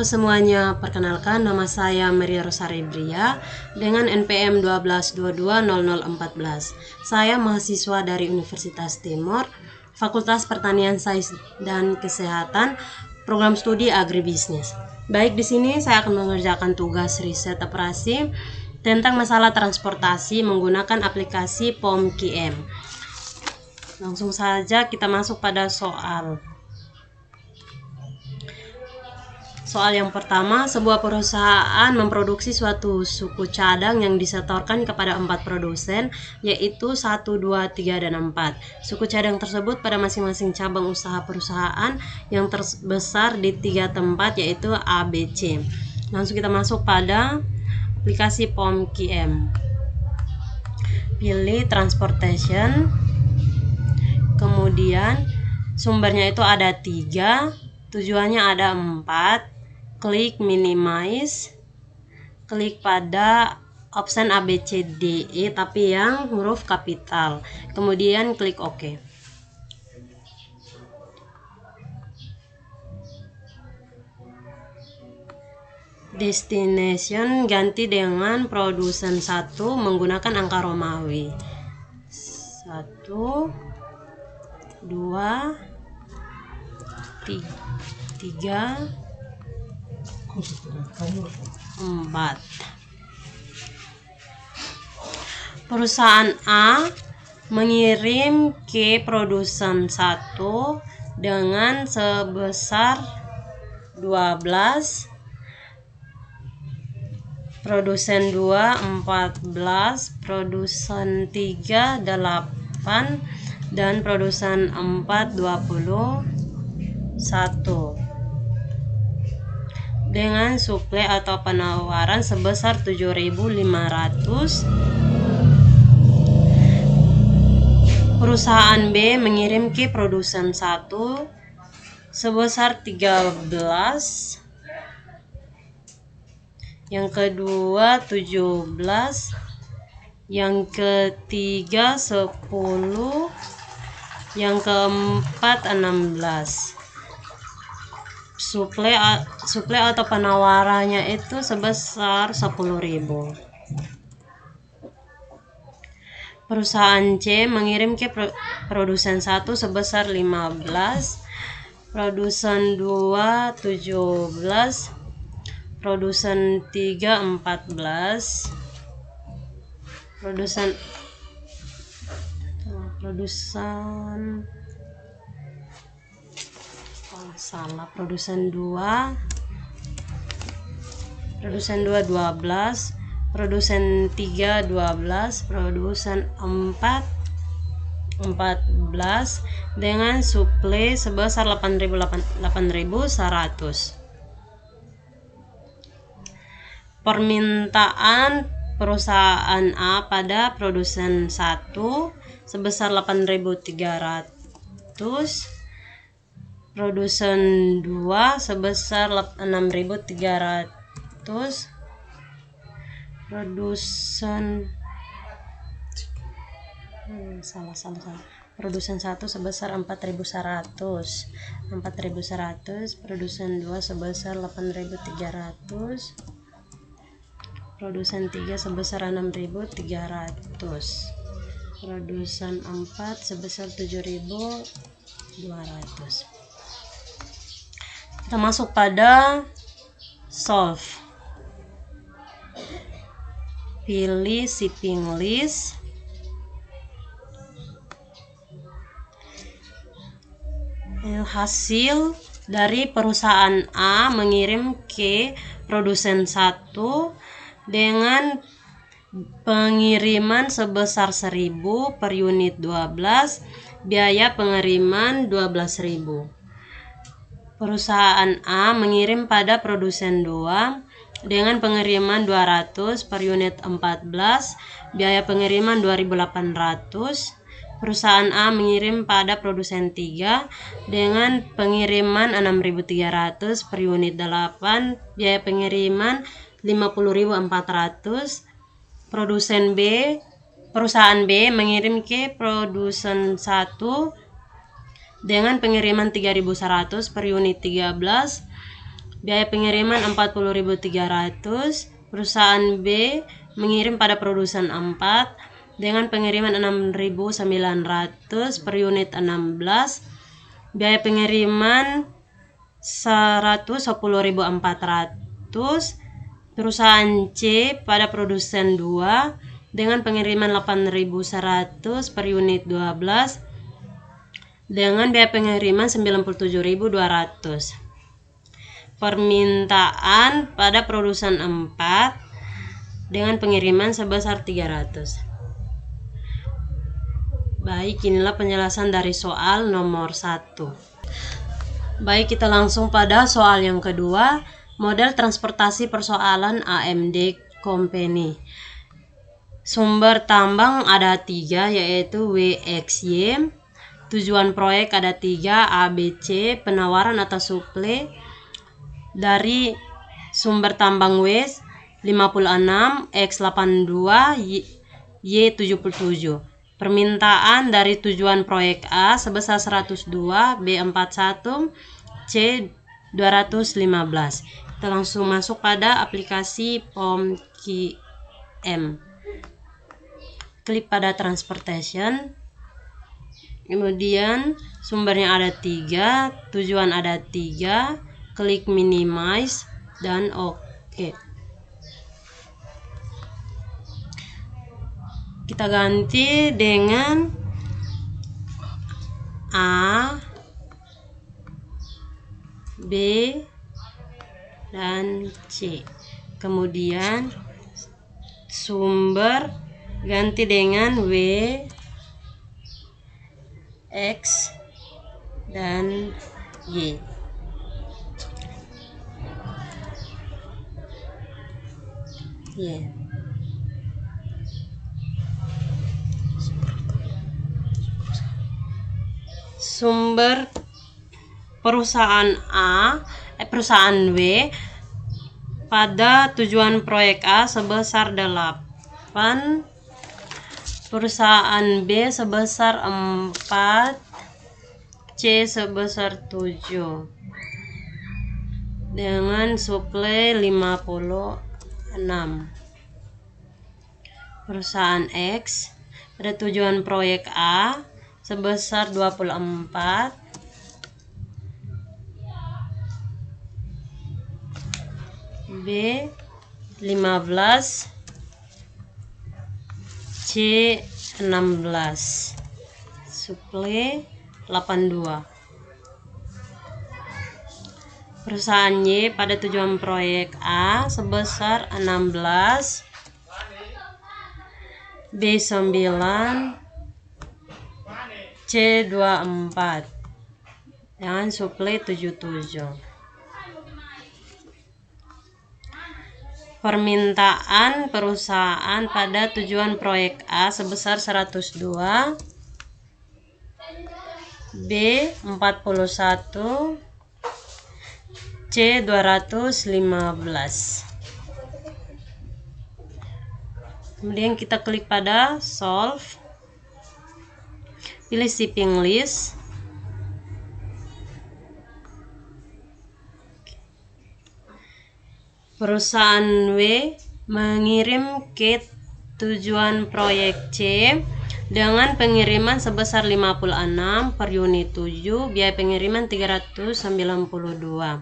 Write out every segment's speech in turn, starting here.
Halo semuanya, perkenalkan nama saya Maria Rosari Bria dengan NPM 12220014. Saya mahasiswa dari Universitas Timur, Fakultas Pertanian Sains dan Kesehatan, program studi agribisnis. Baik, di sini saya akan mengerjakan tugas riset operasi tentang masalah transportasi menggunakan aplikasi POM-QM. Langsung saja kita masuk pada soal. Soal yang pertama, sebuah perusahaan memproduksi suatu suku cadang yang disetorkan kepada 4 produsen, yaitu 1, 2, 3, dan 4. Suku cadang tersebut pada masing-masing cabang usaha perusahaan yang terbesar di 3 tempat, yaitu A, B, C. Langsung kita masuk pada aplikasi POM-QM. Pilih Transportation, kemudian sumbernya itu ada 3, tujuannya ada 4. Klik minimize, klik pada option A, B, C, D, E tapi yang huruf kapital, kemudian klik OK. Destination ganti dengan produsen 1 menggunakan angka Romawi 1, 2, 3, 4. Perusahaan A mengirim ke produsen 1 dengan sebesar 12, produsen 2 14, produsen 3 8, dan produsen 4 21 dengan suplai atau penawaran sebesar 7.500. Perusahaan B mengirim ke produsen 1 sebesar 13, yang kedua 17, yang ketiga 10, yang keempat 16. Suplai atau penawarannya itu sebesar 10.000. Perusahaan C mengirim ke produsen 1 sebesar 15, produsen 2 17, produsen 3 14, produsen 2 12, produsen 3 12, produsen 4 14 dengan suplai sebesar 8.100. Permintaan perusahaan A pada produsen 1 sebesar 8.300, produsen 2 sebesar 6.300, produsen 1 sebesar 4.100, produsen 2 sebesar 8.300, produsen 3 sebesar 6.300, produsen 4 sebesar 7.200. Kita masuk pada solve. Pilih shipping list, hasil dari perusahaan A mengirim ke produsen 1 dengan pengiriman sebesar 1.000 per unit 12, biaya pengiriman 12.000. Perusahaan A mengirim pada produsen 2 dengan pengiriman 200 per unit 14, biaya pengiriman 2.800. Perusahaan A mengirim pada produsen 3 dengan pengiriman 6.300 per unit 8, biaya pengiriman 50.400. Perusahaan B mengirim ke produsen 1 dengan pengiriman 3.100 per unit 13, biaya pengiriman 40.300. Perusahaan B mengirim pada produsen 4 dengan pengiriman 6.900 per unit 16. Biaya pengiriman 110.400. Perusahaan C pada produsen 2 dengan pengiriman 8.100 per unit 12 dengan biaya pengiriman 97.200. Permintaan pada produsen 4 dengan pengiriman sebesar 300. Baik, inilah penjelasan dari soal nomor 1. Baik, kita langsung pada soal yang kedua. Model transportasi persoalan AMD Company. Sumber tambang ada 3, yaitu WXY. Tujuan proyek ada 3, ABC. Penawaran atau suplai dari sumber tambang W 56, X 82, Y 77. Permintaan dari tujuan proyek A sebesar 102, B 41, C 215. Kita langsung masuk pada aplikasi POM-QM. Klik pada transportation. Kemudian sumbernya ada 3, tujuan ada 3. Klik minimize dan oke. Kita ganti dengan A, B, dan C. Kemudian sumber ganti dengan W, X, dan Y. Sumber perusahaan perusahaan W pada tujuan proyek A sebesar 8, perusahaan B sebesar 4, C sebesar 7 dengan suplai 56. Perusahaan X pada tujuan proyek A sebesar 24, B 15, C 16, suplai 82. Perusahaan Y pada tujuan proyek A sebesar 16, B 9, C 24 dengan suplai 77. Permintaan perusahaan pada tujuan proyek A sebesar 102, B 41, C 215. Kemudian kita klik pada solve, pilih shipping list. Perusahaan W mengirim ke tujuan proyek C dengan pengiriman sebesar 56 per unit 7, biaya pengiriman 392.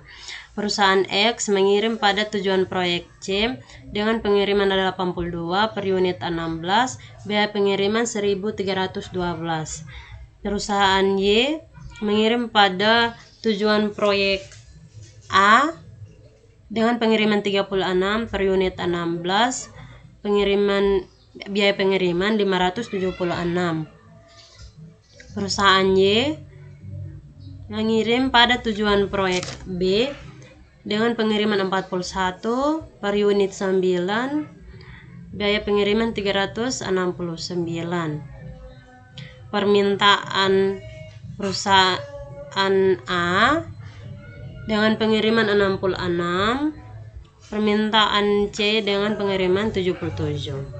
Perusahaan X mengirim pada tujuan proyek C dengan pengiriman 82 per unit 16, biaya pengiriman 1312. Perusahaan Y mengirim pada tujuan proyek A dengan pengiriman 36 per unit 16, biaya pengiriman 576. Perusahaan Y mengirim pada tujuan proyek B dengan pengiriman 41 per unit 9, biaya pengiriman 369. Permintaan perusahaan A dengan pengiriman 66, permintaan C dengan pengiriman 77.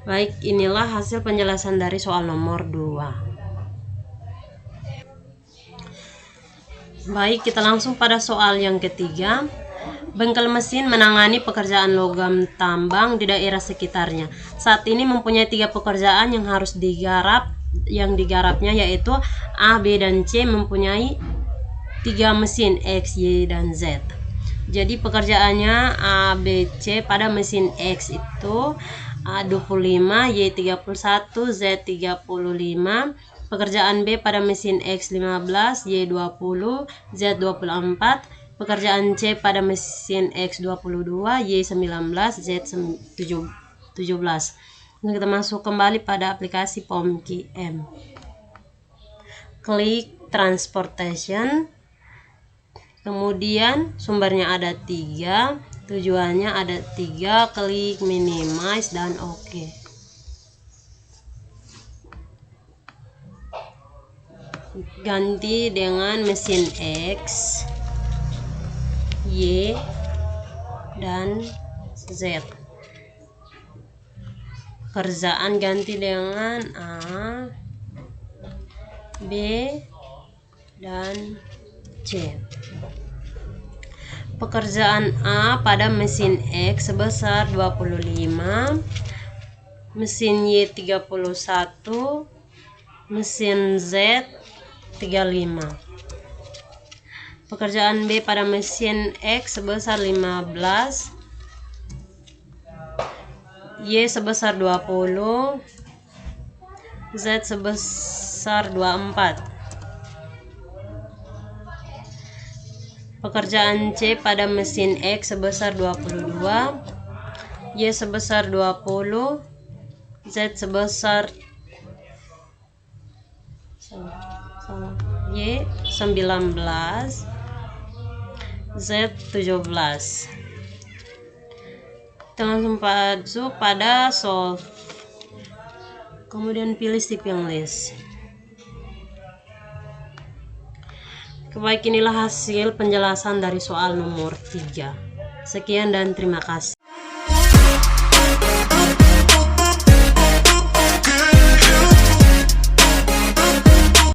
Baik, inilah hasil penjelasan dari soal nomor 2. Baik, kita langsung pada soal yang ketiga. Bengkel mesin menangani pekerjaan logam tambang di daerah sekitarnya. Saat ini mempunyai 3 pekerjaan yang harus digarap. Yang digarapnya yaitu A, B, dan C mempunyai 3 mesin X, Y, dan Z. Jadi pekerjaannya A, B, C pada mesin X itu A 25, Y 31, Z 35. Pekerjaan B pada mesin X 15, Y 20, Z 24. Pekerjaan C pada mesin X 22, Y 19, Z 17. Nah, kita masuk kembali pada aplikasi POMQM. Klik transportation. Kemudian sumbernya ada 3, tujuannya ada 3, klik minimize dan oke. Ganti dengan mesin X, Y, dan Z. Pekerjaan ganti dengan A, B, dan C. Pekerjaan A pada mesin X sebesar 25, mesin Y 31, mesin Z 35. Pekerjaan B pada mesin X sebesar 15, Y sebesar 20, Z sebesar 24. Pekerjaan C pada mesin X sebesar 22, Y sebesar 20, Z sebesar Y 19, Z 17. Kita langsung masuk pada solve. Kemudian pilih step yang list. Baik, inilah hasil penjelasan dari soal nomor 3. Sekian dan terima kasih.